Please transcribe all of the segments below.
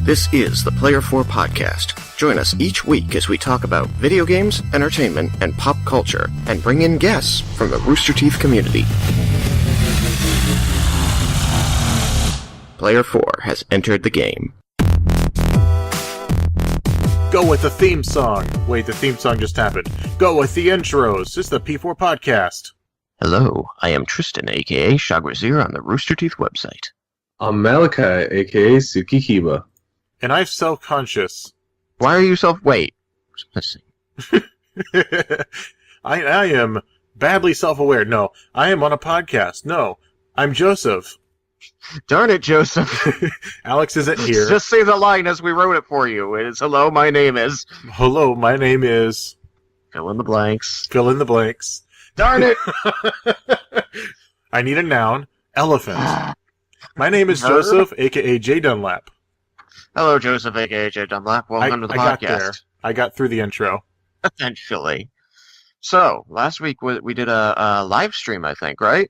This is the Player 4 Podcast. Join us each week as we talk about video games, entertainment, and pop culture, and bring in guests from the Rooster Teeth community. Player 4 has entered the game. Go with the theme song. Wait, the theme song just happened. Go with the intros. It's the P4 Podcast. Hello, I am Tristan, aka Shagwazir on the Rooster Teeth website. I'm Malachi, aka Tsukikiba. And I'm self-conscious. Why are you Wait. Let's see. I am badly self-aware. No, I am on a podcast. No, I'm Joseph. Darn it, Joseph. Alex isn't here. Just say the line as we wrote it for you. It is, hello, my name is... Hello, my name is... Fill in the blanks. Fill in the blanks. Darn it! I need a noun. Elephant. My name is Joseph, a.k.a. J. Dunlap. Hello, Joseph, a.k.a. J. Dunlap. Welcome to the podcast. Got there. I got through the intro. Eventually. So, last week we did a live stream, I think, right?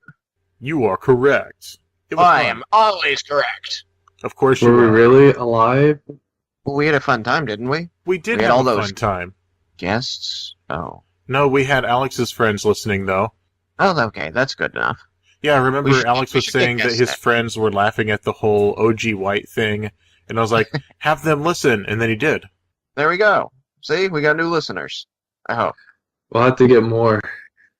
You are correct. I am always correct. Of course you were. Were we really alive? Well, we had a fun time, didn't we? We did have a fun time. Guests? Oh. No, we had Alex's friends listening, though. Oh, okay. That's good enough. Yeah, I remember Alex was saying that his friends were laughing at the whole OG White thing, and I was like, have them listen, and then he did. There we go. See? We got new listeners. I hope. We'll have to get more.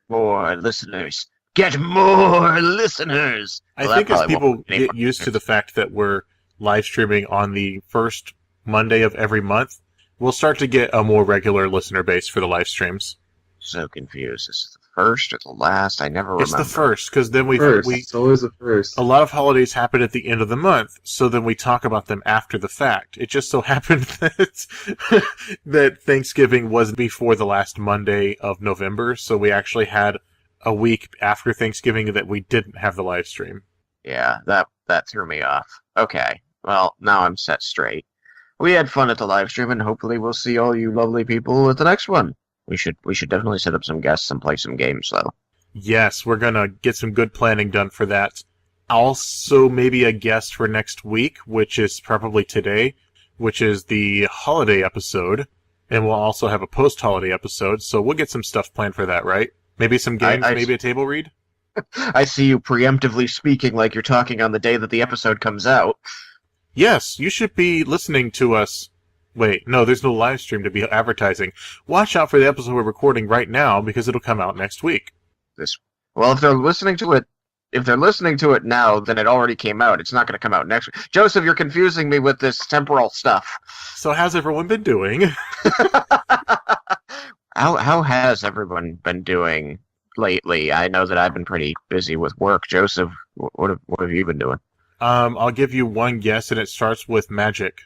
More listeners. Get more listeners! I think as people get used to the fact that we're live streaming on the first Monday of every month, we'll start to get a more regular listener base for the live streams. So confused. This is the first or the last? I never remember. It's the first, because then it's always the first. A lot of holidays happen at the end of the month, so then we talk about them after the fact. It just so happened that that Thanksgiving was before the last Monday of November, so we actually had a week after Thanksgiving that we didn't have the live stream. Yeah, that threw me off. Okay, well, now I'm set straight. We had fun at the live stream, and hopefully we'll see all you lovely people at the next one. We should definitely set up some guests and play some games, though. Yes, we're gonna get some good planning done for that. Also, maybe a guest for next week, which is probably today, which is the holiday episode, and we'll also have a post-holiday episode, so we'll get some stuff planned for that, right? Maybe some games, maybe a table read? I see you preemptively speaking like you're talking on the day that the episode comes out. Yes, you should be listening to us. Wait, no, there's no live stream to be advertising. Watch out for the episode we're recording right now, because it'll come out next week. Well, if they're listening to it now, then it already came out. It's not going to come out next week. Joseph, you're confusing me with this temporal stuff. So how's everyone been doing? How has everyone been doing lately? I know that I've been pretty busy with work. Joseph, what have you been doing? I'll give you one guess, and it starts with Magic.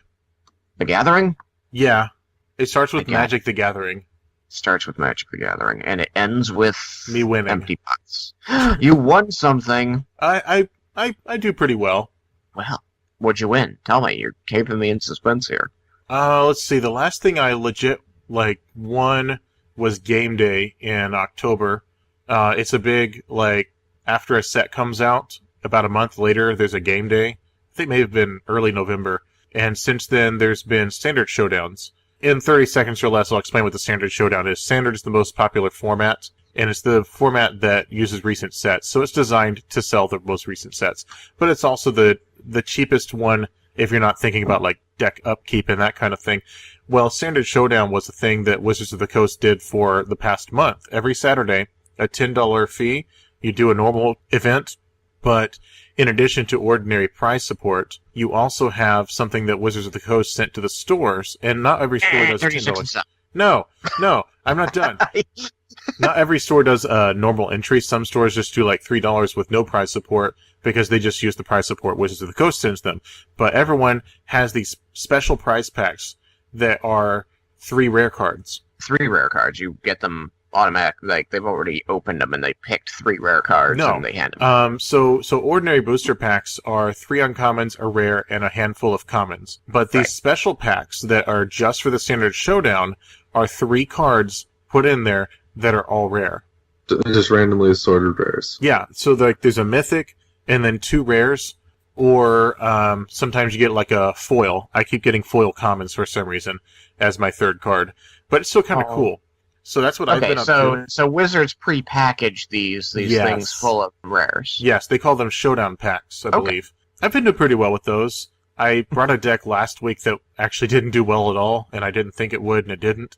The Gathering? Yeah. It starts with Magic the Gathering. Starts with Magic the Gathering, and it ends with me winning. Empty pots. You won something. I do pretty well. Well, what'd you win? Tell me. You're keeping me in suspense here. Let's see. The last thing I legit won was Game Day in October. It's a big after a set comes out, about a month later, there's a Game Day. I think it may have been early November. And since then, there's been Standard Showdowns. In 30 seconds or less, I'll explain what the Standard Showdown is. Standard is the most popular format, and it's the format that uses recent sets. So it's designed to sell the most recent sets. But it's also the cheapest one if you're not thinking about deck upkeep and that kind of thing. Well, Standard Showdown was a thing that Wizards of the Coast did for the past month. Every Saturday, a $10 fee, you do a normal event, but in addition to ordinary prize support, you also have something that Wizards of the Coast sent to the stores, and not every store does $10. No, I'm not done. Not every store does a normal entry. Some stores just do $3 with no prize support because they just use the prize support Wizards of the Coast sends them. But everyone has these special prize packs that are 3 rare cards. 3 rare cards. You get them automatic, they've already opened them and they picked 3 rare cards and they hand them. So ordinary booster packs are 3 uncommons, a rare, and a handful of commons. But these special packs that are just for the Standard Showdown are 3 cards put in there that are all rare. Just randomly assorted rares. Yeah, so there's a mythic and then 2 rares, or sometimes you get like a foil. I keep getting foil commons for some reason as my third card, but it's still kind of cool. So that's what I've been up to. So Wizards pre-package these things full of rares. Yes, they call them showdown packs, I believe. I've been doing pretty well with those. I brought a deck last week that actually didn't do well at all, and I didn't think it would, and it didn't.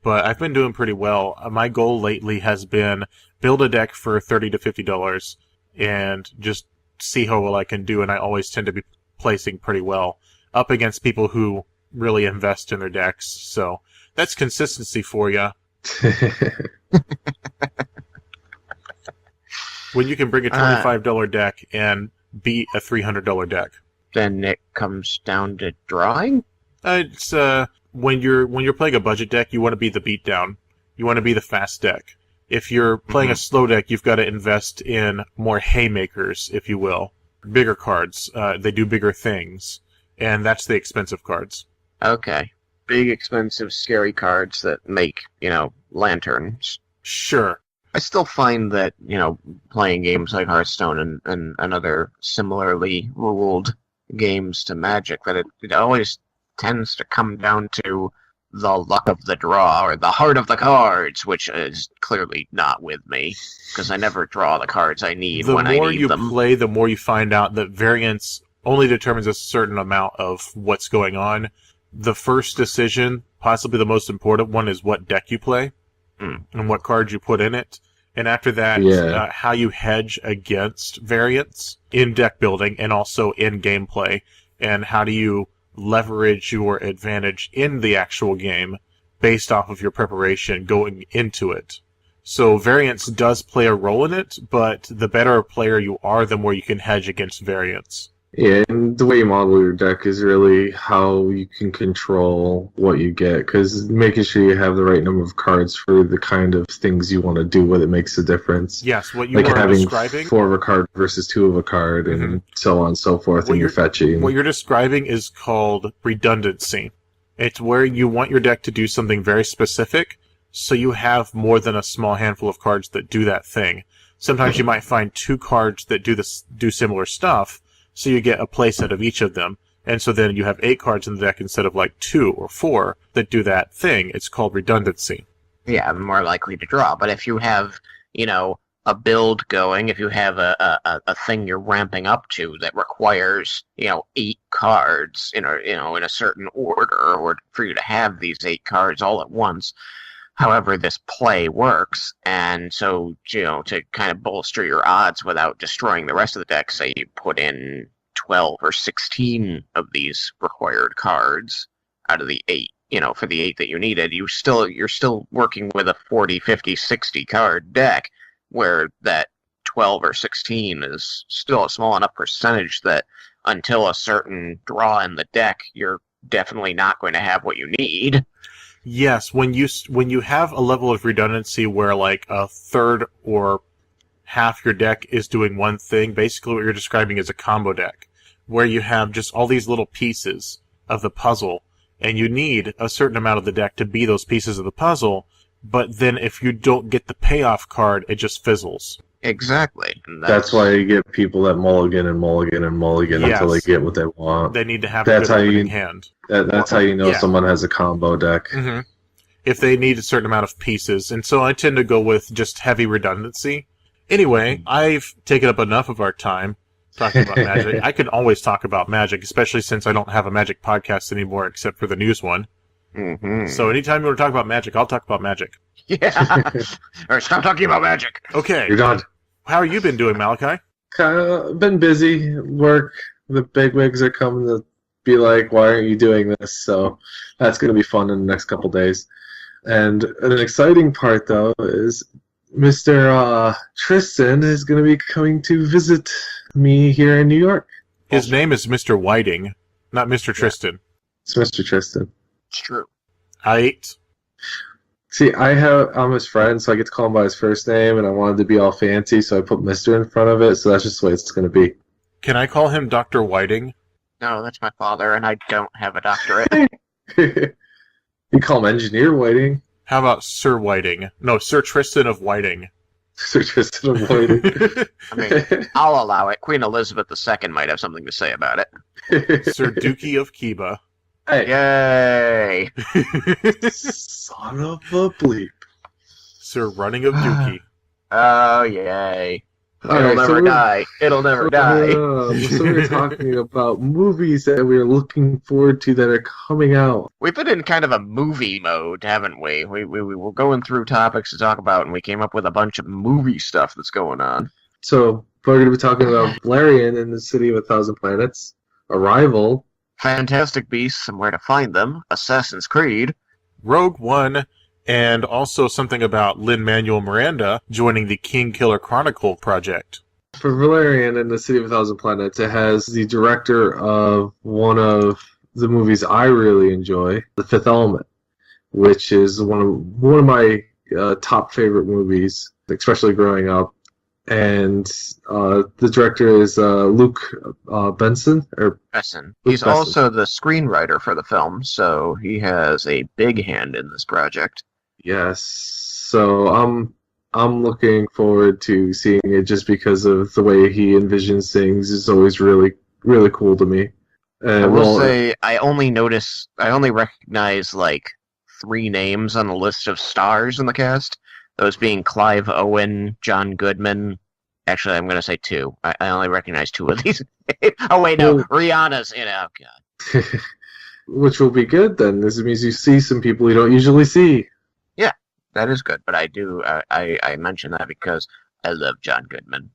But I've been doing pretty well. My goal lately has been build a deck for $30 to $50 and just see how well I can do, and I always tend to be placing pretty well up against people who really invest in their decks. So that's consistency for you. When you can bring a $25 deck and beat a $300 deck. Then it comes down to drawing? It's when you're playing a budget deck, you want to be the beatdown. You want to be the fast deck. If you're playing a slow deck, you've got to invest in more haymakers, if you will. Bigger cards. They do bigger things. And that's the expensive cards. Okay. Big, expensive, scary cards that make, lanterns. Sure. I still find that, playing games like Hearthstone and other similarly ruled games to Magic, that it always tends to come down to the luck of the draw, or the heart of the cards, which is clearly not with me, because I never draw the cards I need when I need them. The more you play, the more you find out that variance only determines a certain amount of what's going on. The first decision, possibly the most important one, is what deck you play and what cards you put in it. And after that, how you hedge against variance in deck building and also in gameplay. And how do you leverage your advantage in the actual game based off of your preparation going into it. So variance does play a role in it, but the better a player you are, the more you can hedge against variance. Yeah, and the way you model your deck is really how you can control what you get, because making sure you have the right number of cards for the kind of things you want to do, whether it makes a difference. Yes, what you like are having describing... 4 of a card versus 2 of a card, and so on and so forth, and you're fetching. What you're describing is called redundancy. It's where you want your deck to do something very specific, so you have more than a small handful of cards that do that thing. Sometimes you might find 2 cards that do similar stuff, so you get a playset of each of them. And so then you have 8 cards in the deck instead of 2 or 4 that do that thing. It's called redundancy. Yeah, I'm more likely to draw. But if you have, a build going, if you have a thing you're ramping up to that requires, 8 cards in a certain order, or for you to have these 8 cards all at once, however this play works, and so, to kind of bolster your odds without destroying the rest of the deck, say you put in 12 or 16 of these required cards out of the 8, for the 8 that you needed, you're still working with a 40, 50, 60 card deck, where that 12 or 16 is still a small enough percentage that until a certain draw in the deck, you're definitely not going to have what you need. Yes, when you have a level of redundancy where a third or half your deck is doing one thing, basically what you're describing is a combo deck, where you have just all these little pieces of the puzzle, and you need a certain amount of the deck to be those pieces of the puzzle, but then if you don't get the payoff card, it just fizzles. Exactly. That's why you get people that mulligan and mulligan and mulligan until they get what they want. They need to have a good opening hand. That's how you know someone has a combo deck. Mm-hmm. If they need a certain amount of pieces. And so I tend to go with just heavy redundancy. Anyway, I've taken up enough of our time talking about Magic. I can always talk about Magic, especially since I don't have a Magic podcast anymore except for the news one. Mm-hmm. So anytime you want to talk about Magic, I'll talk about Magic. Yeah. All right, stop talking about Magic. Okay. You're done. How have you been doing, Malachi? Been busy. Work. The bigwigs are coming to be like, why aren't you doing this? So that's going to be fun in the next couple days. And an exciting part, though, is Mr. Tristan is going to be coming to visit me here in New York. His name is Mr. Whiting, not Mr. Tristan. It's Mr. Tristan. It's true. See, I'm his friend, so I get to call him by his first name, and I wanted to be all fancy, so I put Mr. in front of it, so that's just the way it's going to be. Can I call him Dr. Whiting? No, that's my father, and I don't have a doctorate. You call him Engineer Whiting. How about Sir Whiting? No, Sir Tristan of Whiting. Sir Tristan avoiding. I mean, I'll allow it. Queen Elizabeth II might have something to say about it. Sir Dookie of Kiba. Hey, Yay! son of a bleep. Sir Running of Dookie. Oh, yay. All It'll right, never die. It'll never die. So we're talking about movies that we're looking forward to that are coming out. We've been in kind of a movie mode, haven't we? We were going through topics to talk about, and we came up with a bunch of movie stuff that's going on. So we're going to be talking about Valerian and the City of a Thousand Planets, Arrival, Fantastic Beasts and Where to Find Them, Assassin's Creed, Rogue One, and also something about Lin-Manuel Miranda joining the Kingkiller Chronicle project. For Valerian and the City of a Thousand Planets, it has the director of one of the movies I really enjoy, The Fifth Element, which is one of my top favorite movies, especially growing up. And the director is Luke Besson. Besson. He's Besson. also the screenwriter for the film, so he has a big hand in this project. Yes. So I'm looking forward to seeing it just because of the way he envisions things is always really, really cool to me. I will say I only recognize like 3 names on the list of stars in the cast. Those being Clive Owen, John Goodman. Actually, I'm going to say 2. I only recognize 2 of these. Oh, wait, no. Rihanna's in it. Oh, God. Which will be good then. This means you see some people you don't usually see. Yeah, that is good. But I do, I mention that because I love John Goodman.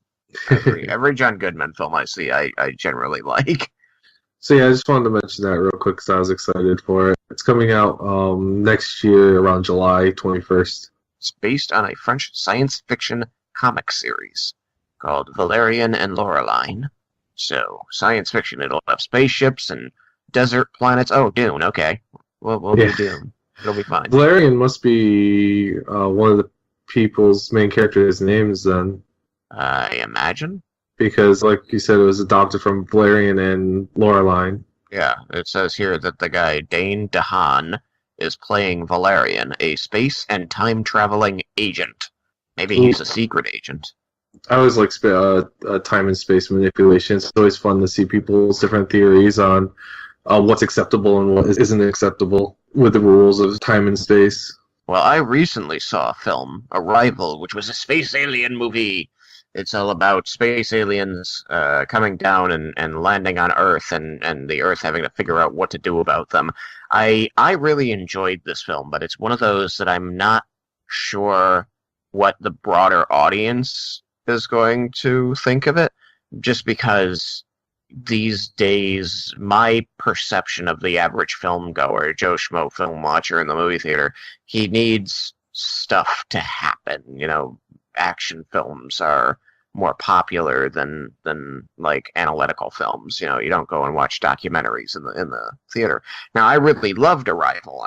Every John Goodman film I see, I generally like. So yeah, I just wanted to mention that real quick because I was excited for it. It's coming out next year around July 21st. It's based on a French science fiction comic series called Valerian and Laureline. So, science fiction, it'll have spaceships and desert planets. Oh, Dune, okay. We'll do Dune. It'll be fine. Valerian must be one of the people's main characters' names then. I imagine. Because, like you said, it was adopted from Valerian and Laureline. Yeah, it says here that the guy, Dane DeHaan, is playing Valerian, a space and time-traveling agent. Maybe he's a secret agent. I always like time and space manipulation. It's always fun to see people's different theories on what's acceptable and what isn't acceptable with the rules of time and space. Well, I recently saw a film, Arrival, which was a space alien movie. It's all about space aliens coming down and landing on Earth and the Earth having to figure out what to do about them. I really enjoyed this film, but it's one of those that I'm not sure what the broader audience is going to think of it, just because these days my perception of the average film goer, Joe Schmo film watcher in the movie theater, he needs stuff to happen. You know, action films are more popular than like analytical films. You know, you don't go and watch documentaries in the theater. Now, I really loved Arrival.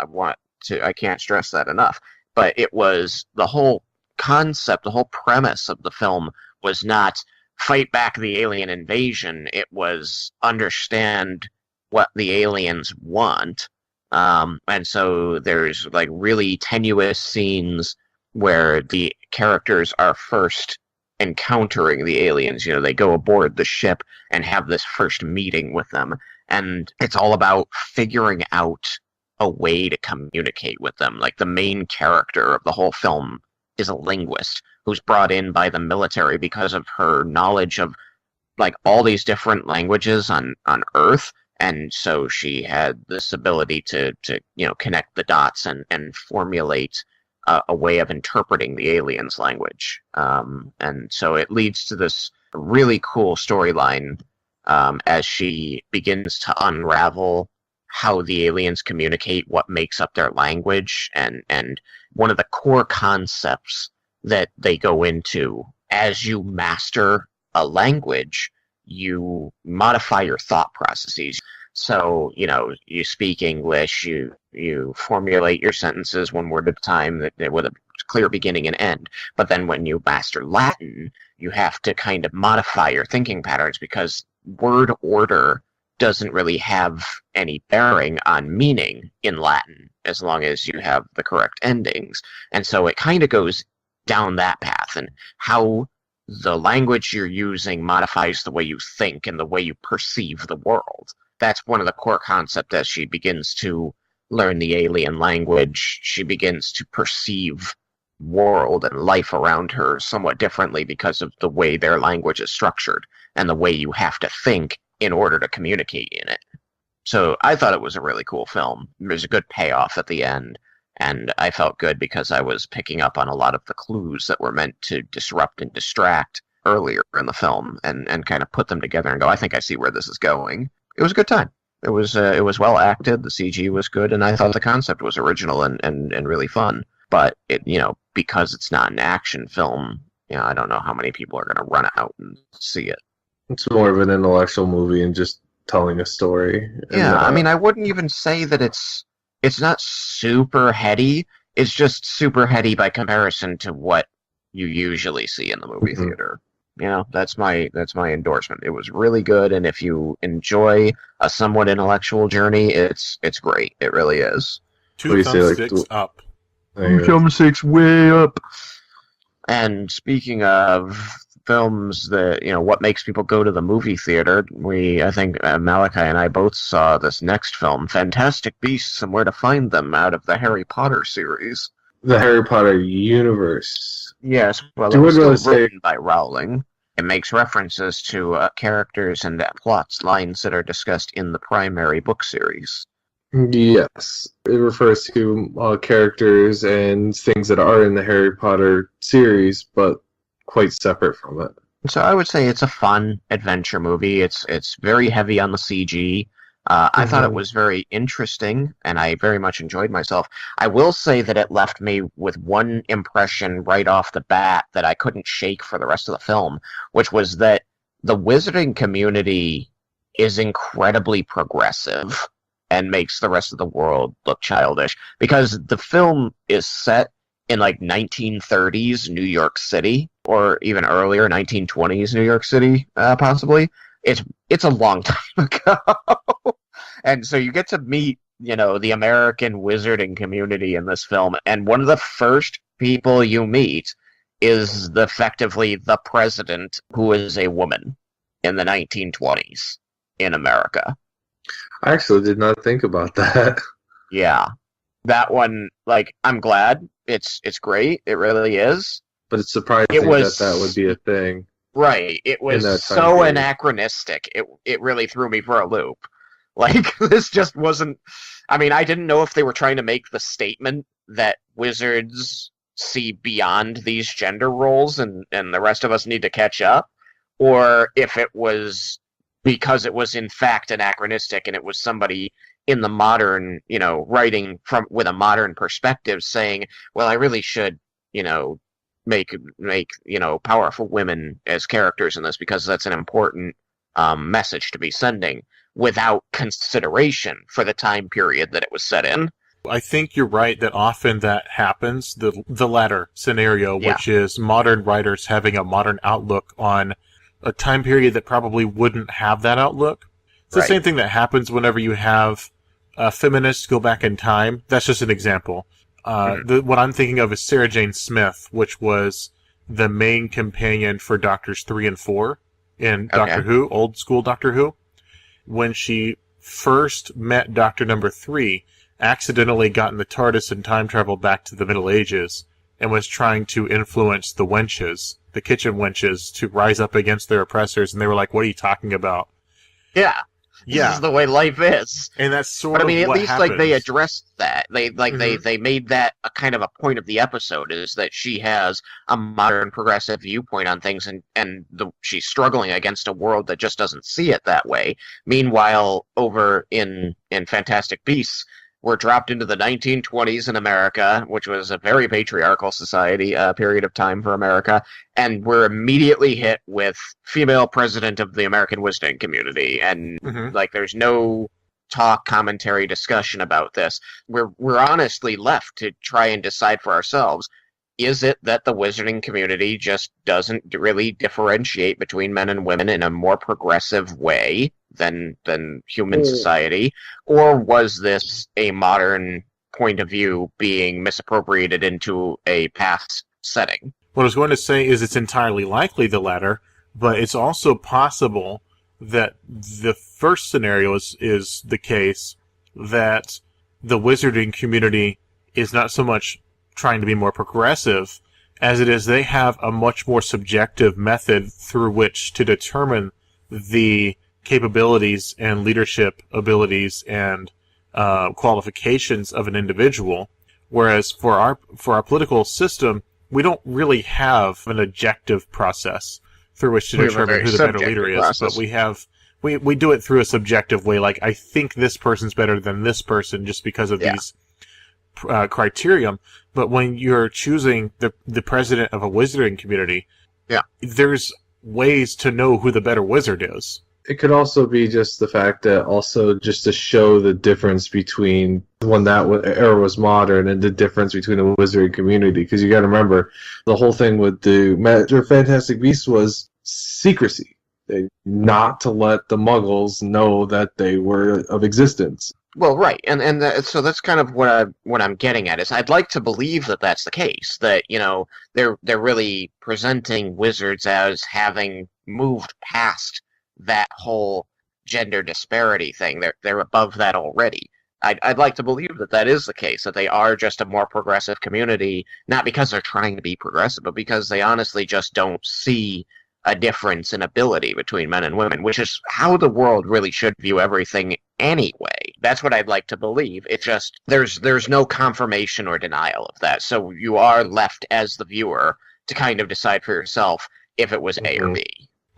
I can't stress that enough. But it was the whole concept, the whole premise of the film was not fight back the alien invasion. It was understand what the aliens want. And so there's like really tenuous scenes where the characters are first encountering the aliens. You know, they go aboard the ship and have this first meeting with them. And it's all about figuring out a way to communicate with them. Like the main character of the whole film is a linguist who's brought in by the military because of her knowledge of like all these different languages on Earth. And so she had this ability to connect the dots and formulate a way of interpreting the aliens' language. And so it leads to this really cool storyline as she begins to unravel how the aliens communicate, what makes up their language, and one of the core concepts that they go into, as you master a language, you modify your thought processes. So, you know, you speak English, you formulate your sentences one word at a time with a clear beginning and end. But then when you master Latin, you have to kind of modify your thinking patterns because word order doesn't really have any bearing on meaning in Latin as long as you have the correct endings. And so it kind of goes down that path and how the language you're using modifies the way you think and the way you perceive the world. That's one of the core concepts as she begins to learn the alien language. She begins to perceive world and life around her somewhat differently because of the way their language is structured and the way you have to think in order to communicate in it. So I thought it was a really cool film. There's a good payoff at the end, and I felt good because I was picking up on a lot of the clues that were meant to disrupt and distract earlier in the film, and kind of put them together and go, I think I see where this is going. It was a good time. It was well acted, the CG was good, and I thought the concept was original and really fun. But it, because it's not an action film, I don't know how many people are going to run out and see it. It's more of an intellectual movie and just telling a story. Yeah, I mean, I wouldn't even say that it's not super heady. It's just super heady by comparison to what you usually see in the movie theater. That's my endorsement. It was really good, and if you enjoy a somewhat intellectual journey, it's great. It really is. 2 thumbsticks up. 2 thumbsticks way up. And speaking of films that, what makes people go to the movie theater, I think Malachi and I both saw this next film, Fantastic Beasts and Where to Find Them, out of the Harry Potter series. The Harry Potter universe. Yes, well, it was still written by Rowling. It makes references to characters and plots lines that are discussed in the primary book series. Yes. It refers to characters and things that are in the Harry Potter series, but quite separate from it. So I would say it's a fun adventure movie. It's very heavy on the CG. I thought it was very interesting, and I very much enjoyed myself. I will say that it left me with one impression right off the bat that I couldn't shake for the rest of the film, which was that the wizarding community is incredibly progressive and makes the rest of the world look childish. Because the film is set in 1930s New York City, or even earlier, 1920s New York City, possibly. It's a long time ago. And so you get to meet, the American wizarding community in this film, and one of the first people you meet is effectively the president, who is a woman in the 1920s in America. I actually did not think about that. Yeah. That one, I'm glad. It's great. It really is. But it's surprising that would be a thing. Right. It was so anachronistic. It really threw me for a loop. This just wasn't... I mean, I didn't know if they were trying to make the statement that wizards see beyond these gender roles and the rest of us need to catch up, or if it was because it was in fact anachronistic and it was somebody in the modern, writing with a modern perspective saying, well, I really should, make powerful women as characters in this because that's an important message to be sending, without consideration for the time period that it was set in. I think you're right that often that happens, the latter scenario, which is modern writers having a modern outlook on a time period that probably wouldn't have that outlook. It's the same thing that happens whenever you have feminists go back in time. That's just an example. What I'm thinking of is Sarah Jane Smith, which was the main companion for Doctors 3 and 4 in Doctor Who, old school Doctor Who. When she first met Doctor Number 3, accidentally got in the TARDIS and time traveled back to the Middle Ages and was trying to influence the wenches, the kitchen wenches, to rise up against their oppressors, and they were like, what are you talking about? Yeah. This is the way life is. And that's sort of But I mean, at least happens. they addressed that. They made that a kind of a point of the episode, is that she has a modern progressive viewpoint on things, and she's struggling against a world that just doesn't see it that way. Meanwhile, over in Fantastic Beasts, we're dropped into the 1920s in America, which was a very patriarchal society, period of time for America, and we're immediately hit with female president of the American wizarding community, and there's no talk, commentary, discussion about this. We're honestly left to try and decide for ourselves. Is it that the wizarding community just doesn't really differentiate between men and women in a more progressive way than human society? Or was this a modern point of view being misappropriated into a past setting? What I was going to say is it's entirely likely the latter, but it's also possible that the first scenario is the case, that the wizarding community is not so much trying to be more progressive as it is they have a much more subjective method through which to determine the capabilities and leadership abilities and qualifications of an individual, whereas for our political system, we don't really have an objective process through which to determine who the better leader is, but we do it through a subjective way, like I think this person's better than this person just because of these criterion. But when you're choosing the president of a wizarding community, there's ways to know who the better wizard is. It could also be just the fact that also just to show the difference between when that era was modern and the difference between the wizarding community. Because you got to remember, the whole thing with the Fantastic Beasts was secrecy. Not to let the Muggles know that they were of existence. Well, right, and so that's kind of what I'm getting at is I'd like to believe that that's the case, that they're really presenting wizards as having moved past that whole gender disparity thing. They're above that already. I'd like to believe that that is the case, that they are just a more progressive community, not because they're trying to be progressive, but because they honestly just don't see a difference in ability between men and women, which is how the world really should view everything anyway. That's what I'd like to believe. It's just there's no confirmation or denial of that. So you are left as the viewer to kind of decide for yourself if it was A or B.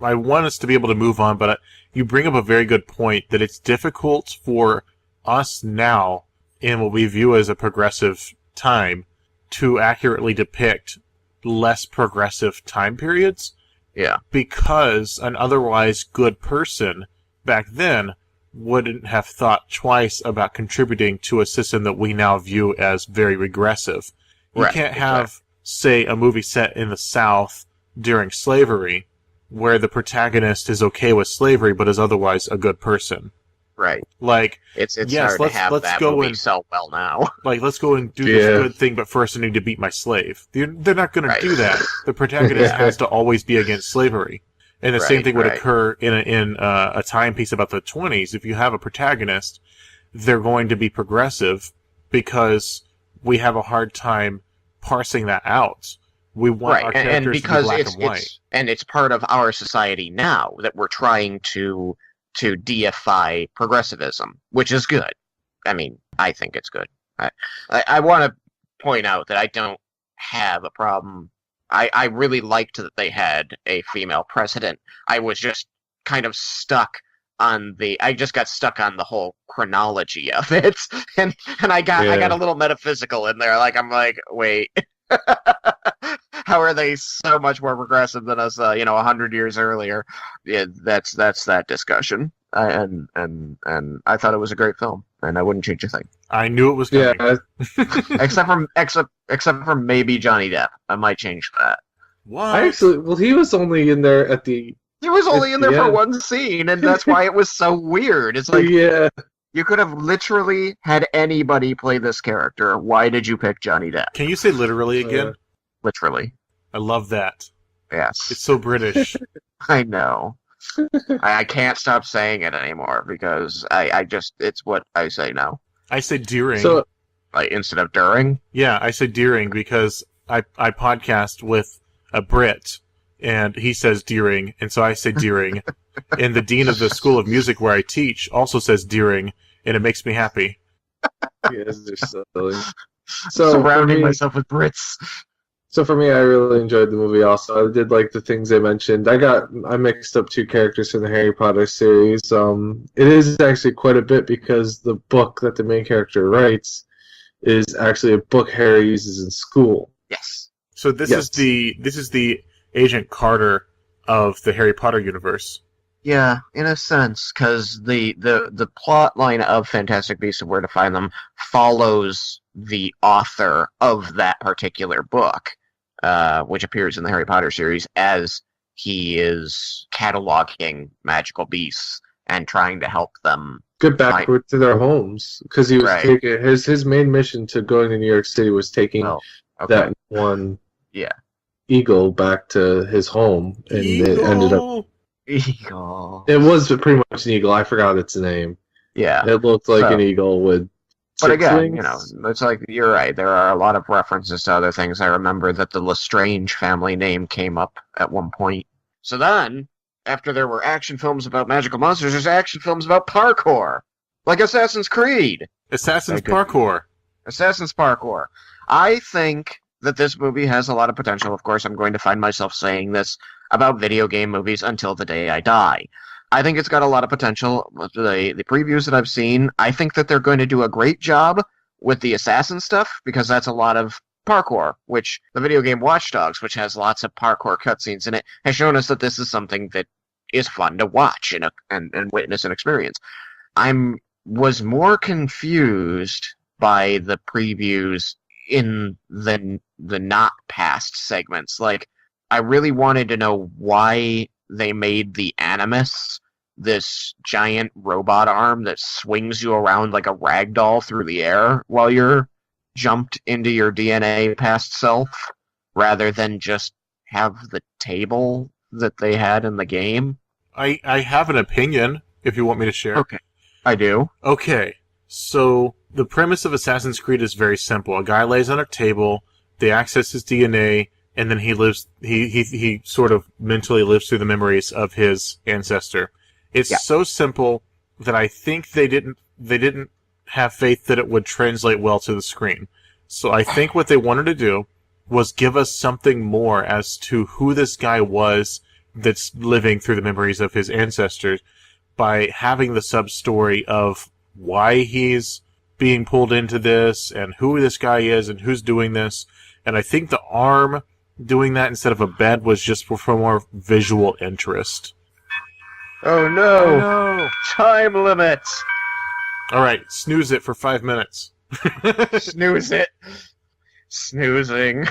I want us to be able to move on, but you bring up a very good point that it's difficult for us now in what we view as a progressive time to accurately depict less progressive time periods. Yeah. Because an otherwise good person back then wouldn't have thought twice about contributing to a system that we now view as very regressive. You can't have, say, a movie set in the South during slavery where the protagonist is okay with slavery but is otherwise a good person. Right. Like, it's hard to have that movie sell well now. Like, let's go and do this good thing, but first I need to beat my slave. They're not going to do that. The protagonist has to always be against slavery. And the same thing would occur in a timepiece about the 20s. If you have a protagonist, they're going to be progressive because we have a hard time parsing that out. We want our characters to be black and white. And it's part of our society now that we're trying to deify progressivism, which is good. I mean, I think it's good. I want to point out that I don't have a problem. I really liked that they had a female president. I was just kind of stuck on I just got stuck on the whole chronology of it, and I got a little metaphysical in there. I'm like, wait. How are they so much more progressive than us, 100 years earlier? Yeah, that's that discussion. And I thought it was a great film, and I wouldn't change a thing. I knew it was coming. except for maybe Johnny Depp. I might change that. What? He was only in there at the. He was only in there for one scene, and that's why it was so weird. It's like, you could have literally had anybody play this character. Why did you pick Johnny Depp? Can you say literally again? Literally. I love that. Yes. It's so British. I know. I can't stop saying it anymore because I just, it's what I say now. I say during. So, instead of during? Yeah, I say during because I podcast with a Brit and he says during, and so I say during. And the dean of the School of Music where I teach also says during, and it makes me happy. Yes, they're so silly. Surrounding myself with Brits. So for me, I really enjoyed the movie also. I did like the things they mentioned. I mixed up two characters from the Harry Potter series. It is actually quite a bit because the book that the main character writes is actually a book Harry uses in school. Yes. So this is the Agent Carter of the Harry Potter universe. Yeah, in a sense, because the plot line of Fantastic Beasts and Where to Find Them follows the author of that particular book, which appears in the Harry Potter series as he is cataloging magical beasts and trying to help them get back to their homes. Because he was taking his main mission to going to New York City was taking that one. Yeah. eagle back to his home, and it ended up. Eagle. It was pretty much an eagle. I forgot its name. Yeah. It looked like an eagle with. But again, wings. it's like, you're right. There are a lot of references to other things. I remember that the Lestrange family name came up at one point. So then, after there were action films about magical monsters, there's action films about parkour. Like Assassin's Creed. Assassin's Parkour. Assassin's Parkour. I think that this movie has a lot of potential. Of course, I'm going to find myself saying this about video game movies until the day I die. I think it's got a lot of potential. The previews that I've seen, I think that they're going to do a great job with the assassin stuff, because that's a lot of parkour, which the video game Watch Dogs, which has lots of parkour cutscenes in it, has shown us that this is something that is fun to watch and witness and experience. Was more confused by the previews in the not past segments. Like, I really wanted to know why they made the Animus this giant robot arm that swings you around like a ragdoll through the air while you're jumped into your DNA past self, rather than just have the table that they had in the game. I have an opinion, if you want me to share. Okay, I do. Okay, so the premise of Assassin's Creed is very simple. A guy lays on a table, they access his DNA, and then he sort of mentally lives through the memories of his ancestor. It's so simple that I think they didn't have faith that it would translate well to the screen. So I think what they wanted to do was give us something more as to who this guy was that's living through the memories of his ancestors, by having the sub-story of why he's being pulled into this, and who this guy is, and who's doing this. And I think the arm doing that instead of a bed was just for more visual interest. Oh no! Time limit! Alright, snooze it for 5 minutes. Snooze it. Snoozing.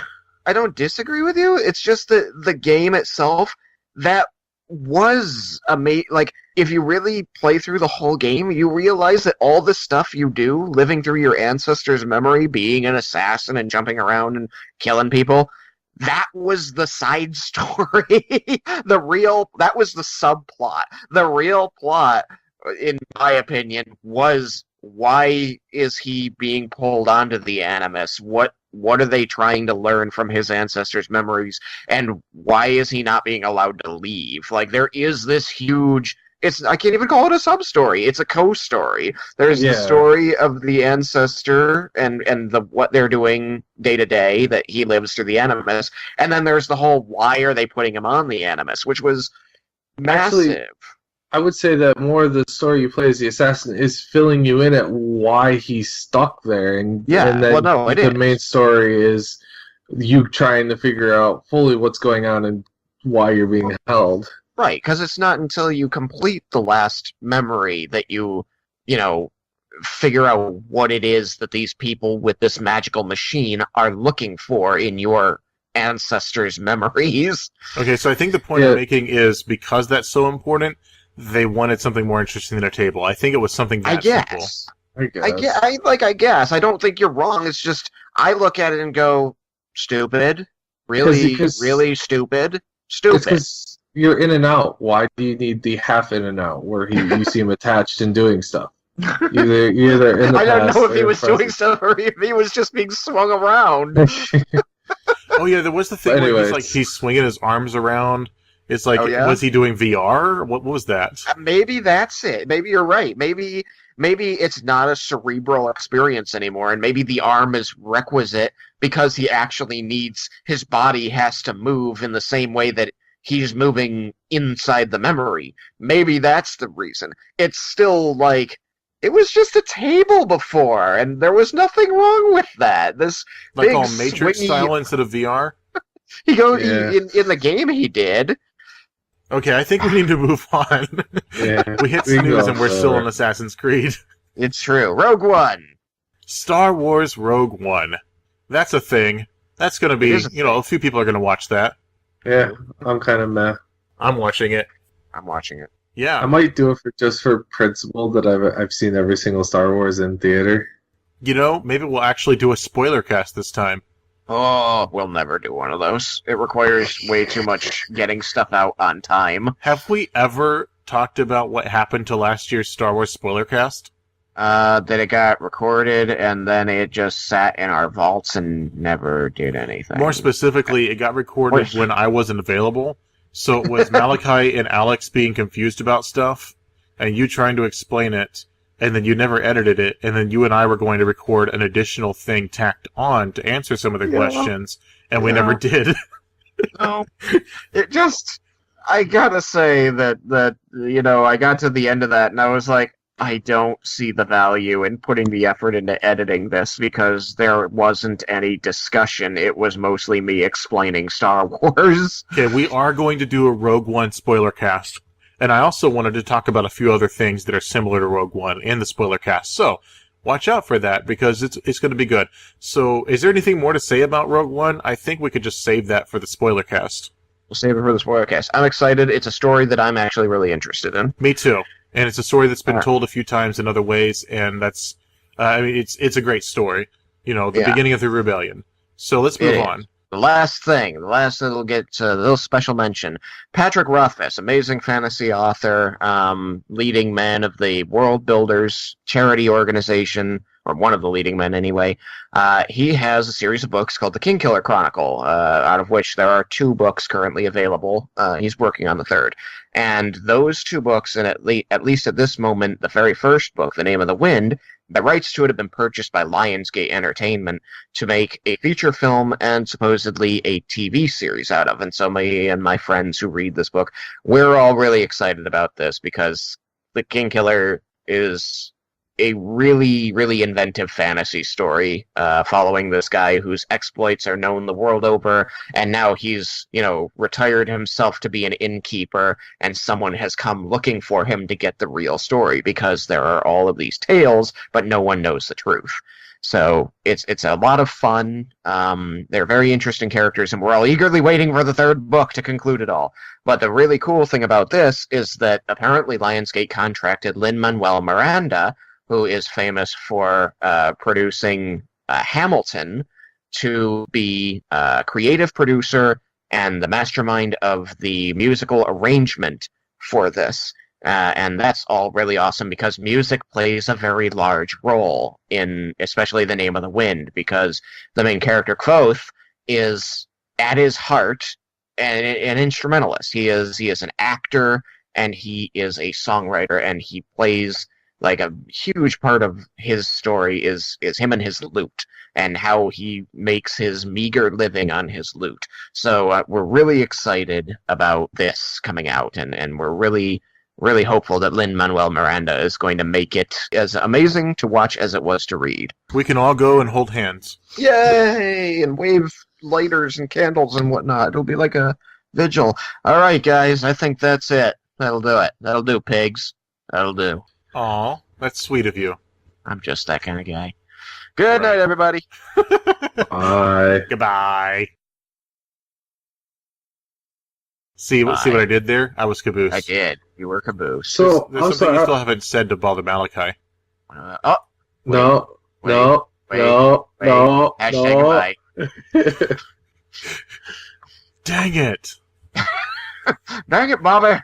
I don't disagree with you, it's just that the game itself, that was amazing. Like, if you really play through the whole game, you realize that all the stuff you do, living through your ancestors' memory, being an assassin and jumping around and killing people, that was the side story. That was the subplot. The real plot, in my opinion, was, why is he being pulled onto the Animus? What are they trying to learn from his ancestors' memories? And why is he not being allowed to leave? Like, there is this huge... I can't even call it a sub-story. It's a co-story. There's the story of the ancestor and what they're doing day to day, that he lives through the Animus. And then there's the whole, why are they putting him on the Animus, which was massive. Actually, I would say that more of the story you play as the assassin is filling you in at why he's stuck there. And the main story is you trying to figure out fully what's going on and why you're being held. Right, because it's not until you complete the last memory that you figure out what it is that these people with this magical machine are looking for in your ancestors' memories. Okay, so I think the point I'm making is, because that's so important, they wanted something more interesting than a table. I think it was something that simple. I guess. I don't think you're wrong. It's just, I look at it and go, stupid. Really stupid. Stupid. You're in and out. Why do you need the half in and out where you see him attached and doing stuff? Either in the I don't know if he was present. doing stuff or if he was just being swung around. Oh yeah, there was the thing where he's swinging his arms around. It's like, was he doing VR? What was that? Maybe that's it. Maybe you're right. Maybe it's not a cerebral experience anymore, and maybe the arm is requisite because he actually needs, his body has to move in the same way that he's moving inside the memory. Maybe that's the reason. It's still like, it was just a table before, and there was nothing wrong with that. This like big all Matrix swingy style instead of VR? in the game he did. Okay, I think we need to move on. We hit snooze and we're still on Assassin's Creed. It's true. Rogue One. Star Wars Rogue One. That's a thing. That's going to be, a few people are going to watch that. Yeah, I'm kind of meh. I'm watching it. Yeah. I might do it just for principle that I've seen every single Star Wars in theater. Maybe we'll actually do a spoiler cast this time. Oh, we'll never do one of those. It requires way too much getting stuff out on time. Have we ever talked about what happened to last year's Star Wars spoiler cast? That it got recorded and then it just sat in our vaults and never did anything. More specifically, it got recorded when I wasn't available. So it was Malachi and Alex being confused about stuff, and you trying to explain it, and then you never edited it, and then you and I were going to record an additional thing tacked on to answer some of the questions, and we never did. No. It just... I gotta say that, I got to the end of that and I was like, I don't see the value in putting the effort into editing this because there wasn't any discussion. It was mostly me explaining Star Wars. Okay, we are going to do a Rogue One spoiler cast. And I also wanted to talk about a few other things that are similar to Rogue One in the spoiler cast. So, watch out for that because it's going to be good. So, is there anything more to say about Rogue One? I think we could just save that for the spoiler cast. We'll save it for the spoiler cast. I'm excited. It's a story that I'm actually really interested in. Me too. And it's a story that's been told a few times in other ways, and that's, it's a great story. The beginning of the rebellion. So let's move on. The last that'll get a little special mention. Patrick Rothfuss, amazing fantasy author, leading man of the World Builders charity organization, or one of the leading men anyway. He has a series of books called the Kingkiller Chronicle, out of which there are 2 books currently available. He's working on the 3rd. And those 2 books, and at least at this moment, the very first book, The Name of the Wind, the rights to it have been purchased by Lionsgate Entertainment to make a feature film and supposedly a TV series out of. And so me and my friends who read this book, we're all really excited about this because The Kingkiller is a really, really inventive fantasy story following this guy whose exploits are known the world over, and now he's, retired himself to be an innkeeper, and someone has come looking for him to get the real story because there are all of these tales, but no one knows the truth. So it's a lot of fun. They're very interesting characters, and we're all eagerly waiting for the 3rd book to conclude it all. But the really cool thing about this is that apparently Lionsgate contracted Lin-Manuel Miranda, who is famous for producing Hamilton, to be a creative producer and the mastermind of the musical arrangement for this. And that's all really awesome because music plays a very large role in especially The Name of the Wind, because the main character, Kvothe, is at his heart an instrumentalist. He is an actor, and he is a songwriter, and he plays... Like, a huge part of his story is him and his lute, and how he makes his meager living on his lute. So we're really excited about this coming out, and we're really, really hopeful that Lin-Manuel Miranda is going to make it as amazing to watch as it was to read. We can all go and hold hands. Yay! And wave lighters and candles and whatnot. It'll be like a vigil. All right, guys, I think that's it. That'll do it. That'll do, pigs. That'll do. Aw, that's sweet of you. I'm just that kind of guy. Good night, everybody. Bye. Goodbye. See what I did there? I was caboose. I did. You were caboose. So, There's something you still haven't said to bother Malachi. No. Hashtag goodbye. Dang it. Dang it, Bobby.